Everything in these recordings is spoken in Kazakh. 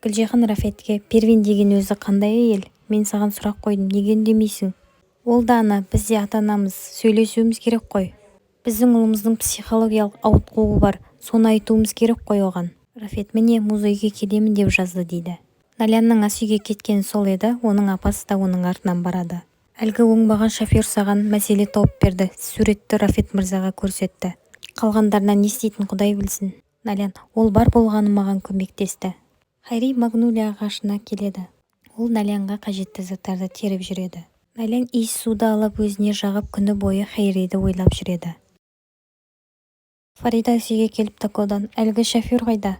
Гүлжихан Рафетке: Первин деген өзі қандай әйел? Мен саған сұрақ қойдым, неге үндемейсің? Ол да ана, біз де ата-анамыз, сөйлесуіміз керек қой. Біздің ұлымыздың психологиялық ауытқуы бар, соны айтуымыз керек қой оған. Рафет: міне, Музо үйге келемін деп жазды дейді. Налянның ас үйге кеткені сол еді, оның апасы да оның артынан барады. Әлгі оңбаған шофер саған мәселе тауып берді, суретті Рафет мырзаға көрсетті. Қалғандарынан не істейтін Құдай білсін. Налян: ол бар болғаны маған көмектесті. Хайри магнолия ағашына келеді. Ол Налянға қажетті заттарды теріп жүреді. Налян иіс суды алып өзіне жағып күні бойы Хайриді ойлап жүреді. Фарида үйге келіп Такодан: әлгі шофер қайда?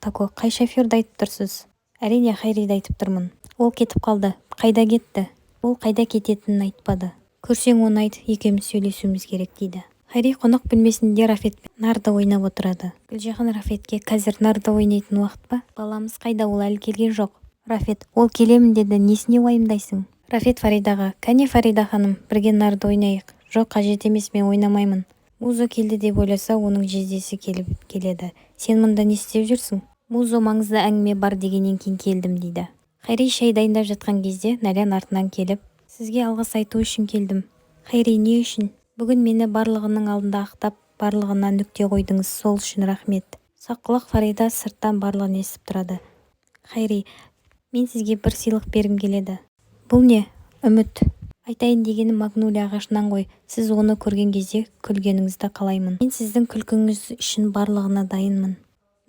Тако: қай шоферді айтып тұрсыз? Әрине, Хайриді айтып тұрмын. Ол кетіп қалды. Қайда кетті? Ол қайда кететінін айтпады. Көрсең оны айт, екеуміз сөйлесуіміз керек дейді. Хайри қонақ бөлмесінде Рафетпен нарды ойнап отырады. Гүлжихан Рафетке: қазір нарды ойнайтын уақыт па? Баламыз қайда, ол әлі келген жоқ. Рафет: ол келемін деді, несіне уайымдайсың? Рафет Фаридаға: кәне Фарида ханым, бірге нарды ойнайық. Жоқ, қажет емес, мен ойнамаймын. Музо келді деп ойласа, оның жездесі келеді. Сен мұнда не істеп жүрсің? Музо маңызды әңгіме бар дегеннен кейін келдім дейді. Хайри шай дайындап жатқан кезде Налян артынан келіп: сізге алғыс айту үшін келдім. Хайри: не үшін? Бүгін мені барлығының алдында ақтап, барлығына нүкте қойдыңыз, сол үшін рахмет. Саққұлақ Фарида сырттан барлығын естіп тұрады. Хайри: мен сізге бір сыйлық бергім келеді. Бұл не? Үміт. Айтайын дегенім магнолия ағашынан ғой, сіз оны көрген кезде күлгеніңізді қалаймын. Мен сіздің күлкіңіз үшін барлығына дайынмын.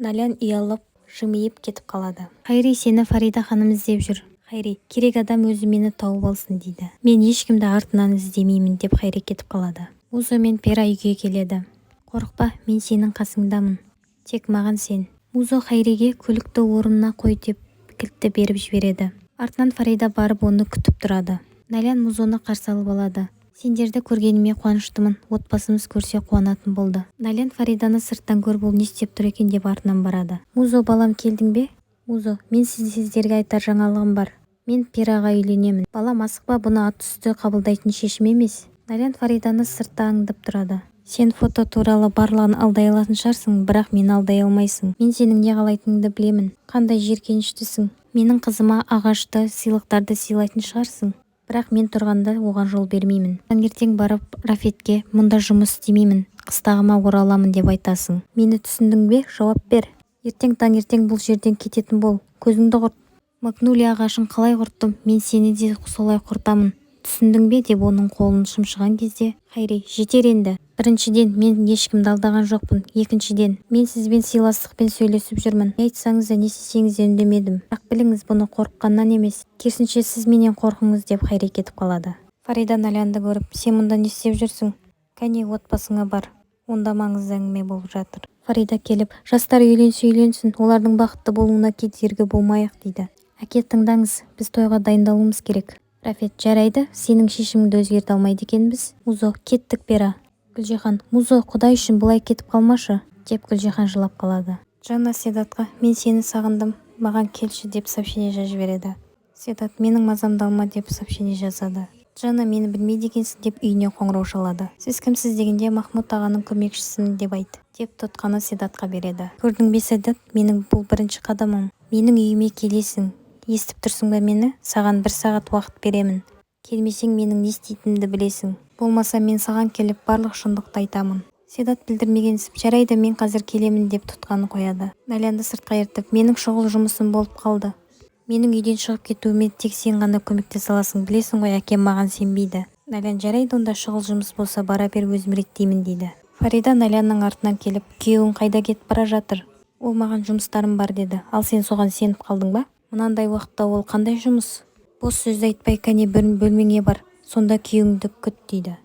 Налян ұялып, жымиып кетіп қалады. Хайри сені Фарида ханым іздеп жүр. Хайри: керек адам өзі мені тауып алсын дейді. Мен ешкімді артынан іздемеймін деп Хайри кетіп қалады. Музо мен Пера үйге келеді. Қорықпа, мен сенің қасыңдамын. Тек маған сен. Музо Хайриге көлікті орнына қой деп кілтті беріп жібереді. Артынан Фарида барып оны күтіп тұрады. Налян Музоны қарсы алып алады. Сендерді көргеніме қуаныштымын, отбасымыз көрсе қуанатын болды. Налян Фариданы сырттан көріп, ол не істеп тұр екен деп артынан барады. Музо: балам, келдің бе? Музо: мен сіздерге айтар жаңалығым бар. Мен Пераға үйленемін. Балам, асықпа, бұны ат үсті қабылдайтын шешім емес. Налян Фариданы сыртта аңдып тұрады. Сен фото туралы барлығын алдай алатын шығарсың, бірақ мені алдай алмайсың. Мен сенің не қалайтыныңды білемін. Қандай жиіркеніштісің. Менің қызыма ағашты, сыйлықтарды сыйлайтын шығарсың. Бірақ мен тұрғанда оған жол бермеймін. Таңертең барып Рафетке: мұнда жұмыс істемеймін, қыстағыма ораламын деп айтасың. Мені түсіндің бе? Жауап бер. Ертең таңертең бұл жерден кететін бол. Көзіңді құрт. Магнолия ағашын қалай құрттым, мен сені де солай құртамын. Түсіндің бе деп оның қолын шымшыған кезде Хайри: жетер енді. Біріншіден, мен ешкімді алдаған жоқпын. Екіншіден, мен сізбен сыйластықпен сөйлесіп жүрмін. Не айтсаңыз да не істесеңіз де үндемедім. Бірақ біліңіз, бұны қорыққаннан емес, керісінше сіз менен қорқыңыз деп Хайри кетіп қалады. Фарида Налянды көріп: сен мұнда не істеп жүрсің? Кәне, отбасыңа бар. Онда маңызды әңгіме болып жатыр. Фарида келіп: жастар үйленсе үйленсін, олардың бақытты болуына кедергі болмайық дейді. Әке, тыңдаңыз, біз тойға дайындалуымыз керек. Рафет: жарайды, сенің шешіміңді өзгерте алмайды екенбіз. Музо: кеттік Пера. Гүлжихан: Музо, құдай үшін бұлай кетіп қалмашы, деп Гүлжихан жылап қалады. Жанна Седатқа: мен сені сағындым, маған келші деп сообщение жазып жібереді. Седат: менің мазамды алма деп сообщение жазады. Жанна: мені білмейді екенсің деп үйіне қоңырау шалады. Сіз кімсіз дегенде Махмуд ағаның көмекшісімін деп айт, деп тұтқаны Седатқа береді. Көрдің бе Седат, менің бұл бірінші қадамым. Менің үйіме келесің. Естіп тұрсың ба мені? Саған 1 сағат уақыт беремін. Келмесең менің не істейтінімді білесің. Болмаса мен саған келіп барлық шындықты айтамын. Седат білдірмегенсіп: жарайды, мен қазір келемін деп тұтқаны қояды. Налянды сыртқа ертіп: менің шұғыл жұмысым болып қалды. Менің үйден шығып кетуіме тек сен ғана көмектесе аласың, білесің ғой, әкем маған сенбейді. Налян: жарайды, онда шұғыл жұмыс болса бара бер, өзім реттеймін дейді. Фарида Налянның артынан келіп: күйеуің қайда кетіп бара жатыр? Ол маған жұмыстарым бар деді. Ал сен соған сеніп қалдың ба? Мынандай уақытта ол қандай жұмыс? Бос сөзді айтпай, кәне бөлмеңе бар, сонда күйеуіңді күт дейді.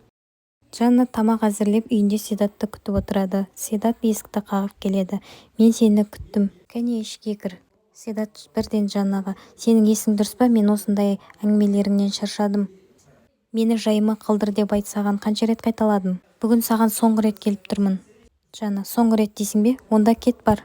Жанна тамақ әзірлеп үйінде Седатты күтіп отырады. Седат есікті қағып келеді. мен сені күттім, кәне ішке кір. Седат бірден Жаннаға: сенің есің дұрыс па, мен осындай әңгімелеріңнен шаршадым. Мені жайыма қалдыр деп айт, саған қанша рет қайталадым. Бүгін саған соңғы рет келіп тұрмын. Жанна: соңғы рет дейсің бе? Онда кет бар.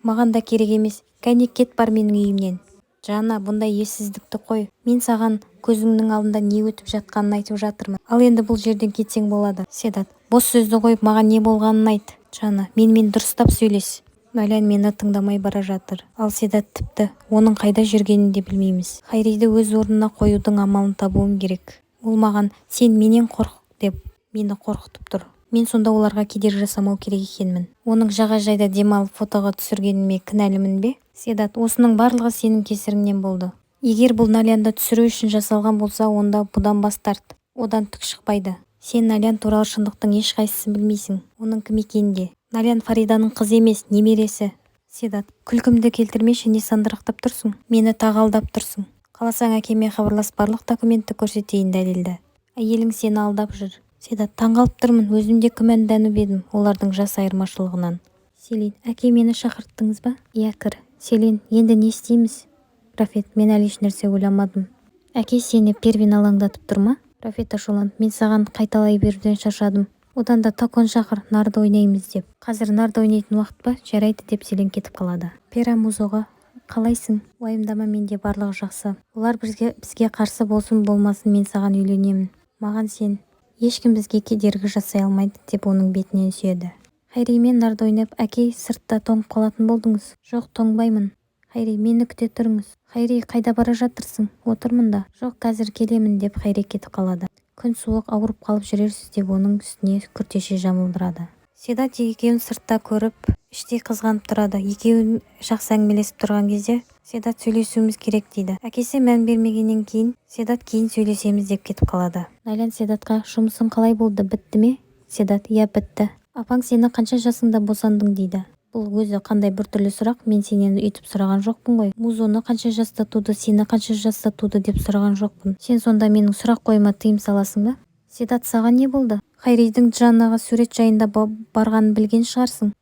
Маған да керек емес, кәне кет бар менің үйімнен. Жанна: бұндай ессіздікті қой. Мен саған көзіңнің алдында не өтіп жатқанын айтып жатырмын. Ал енді бұл жерден кетсең болады. Седат: бос сөзді қойып, маған не болғанын айт. Жанна: менімен дұрыстап сөйлес. Налян мені тыңдамай бара жатыр. Ал Седат тіпті оның қайда жүргенін де білмейміз. Хайриді өз орнына қоюдың амалын табуым керек. Ол маған сен менен қорық деп мені қорқытып тұр. Мен сонда оларға кедергі жасамау керек екенмін. Оның жағажайда демалып фотоға түсіргеніме кінәлімін бе? Седат, осының барлығы сенің кесіріңнен болды. Егер бұл Налянды түсіру үшін жасалған болса, онда бұдан бас тарт. Одан түк шықпайды. Сен Налян туралы шындықтың ешқайсысын білмейсің. Оның кім екенін де. Налян Фариданың қызы емес, немересі. Седат, күлкімді келтірмеші, не сандырақтап тұрсың? Мені тағы алдап тұрсың. Қаласаң әкеме хабарлас, барлық документті көрсетейін, дәлелді. Әйелің сені алдап жүр. Седат, таңғалып тұрмын, өзім де күмәнданып едім олардың жас айырмашылығынан. Селин, әке, мені шақырттыңыз ба? Иә, кір. Селин, енді не істейміз? Рафет, мен әлі ешнәрсе ойламадым. Әке, сені Первин алаңдатып тұр ма? Рафет ашуланып, мен саған қайталай беруден шаршадым. Одан да Такон шақыр, нарды ойнаймыз деп. Қазір нарды ойнайтын уақыт па? Жарайды деп Селин кетіп қалады. Пера Музоға, қалайсың? Уайымдама, менде барлығы жақсы. Олар бізге қарсы болсын болмасын, мен саған үйленемін. Маған сен ешкім бізге кедергі жасай алмайды деп оның бетінен сүйеді. Хайри, мен нарды ойнап, әке, сыртта тоңып қалатын болдыңыз. Жоқ, тоңбаймын. Хайри, мені күте тұрыңыз. Хайри, қайда бара жатырсың? Отырмын да. Жоқ, қазір келемін деп Хайри кетіп қалады. Күн суық, ауырып қалып жүрерсіз деп оның үстіне күртеше жамылдырады. Седат екеуін сыртта көріп, іштей қызғанып тұрады. Екеуін жақсы әңгімелесіп тұрған кезде Седат сөйлесуіміз керек дейді. Әкесі мән бермегеннен кейін Седат кейін сөйлесеміз деп кетіп қалады. Налян Седатқа, жұмысың қалай болды, бітті ме? Седат, иә, бітті. Апаң сені қанша жасыңда босандың дейді. Бұл өзі қандай біртүрлі сұрақ, мен сенен үйтіп сұраған жоқпын ғой. Музоны қанша жаста туды, сені қанша жаста туды деп сұраған жоқпын. Сен сонда менің сұрақ қойма тыйым саласың ба? Седат, саған не болды? Хайридің Джаннаға сурет жайында барғанын білген шығарсың.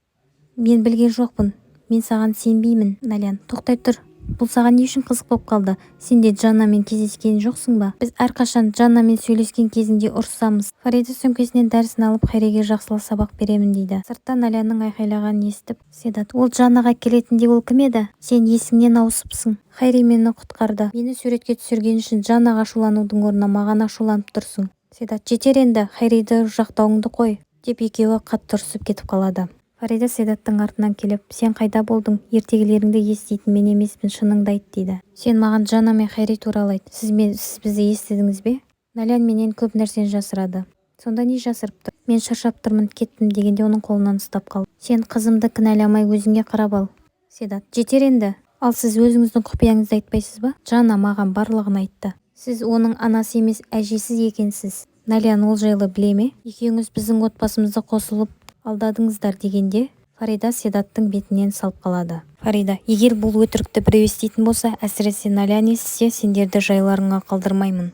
Мен білген жоқпын. Мен саған сенбеймін. Налян, тоқтай тұр. Бұл саған не үшін қызық болып қалды? Сен де Джаннамен кездескен жоқсың ба? Біз әрқашан Джаннамен сөйлескен кезінде ұрысамыз. Фарида сөмкесінен дәрісін алып Хайриге жақсылық сабақ беремін дейді. Сырттан Налянның айқайлағанын естіп, Седат, ол Джаннаға келетінде ол кім еді? Сен есіңнен ауысыпсың. Хайри мені құтқарды. Мені суретке түсірген үшін Джаннаға ашуланудың орнына маған ашуланып тұрсың. Седат, жетер енді, Хайриді жақтауыңды қой, деп екеуі қатты ұрсып кетіп қалады. Фарида Седаттың артынан келіп, сен қайда болдың? Ертегілеріңді еститін мен емеспін, шыныңды айт дейді. Сен маған Джанна мен Хайри туралы айт. Сіз бізді естідіңіз бе? Налян менен көп нәрсені жасырады. Сонда не жасырып тұр? Мен шаршап тұрмын, кеттім дегенде оның қолынан ұстап қал. Сен қызымды кінәламай өзіңе қарап ал. Седат, жетер енді. Ал сіз өзіңіздің құпияңызды айтпайсыз ба? Джанна маған барлығын айтты. Сіз оның анасы емес, әжесіз екенсіз. Налян ол жайлы біле ме? Екеуіңіз біздің отбасымызды қосылып алдадыңыздар дегенде Фарида Седаттың бетінен салып қалады. Фарида, егер бұл өтірікті біреу еститін болса, әсіресе Налян естісе, сендерді жайларыңа қалдырмаймын.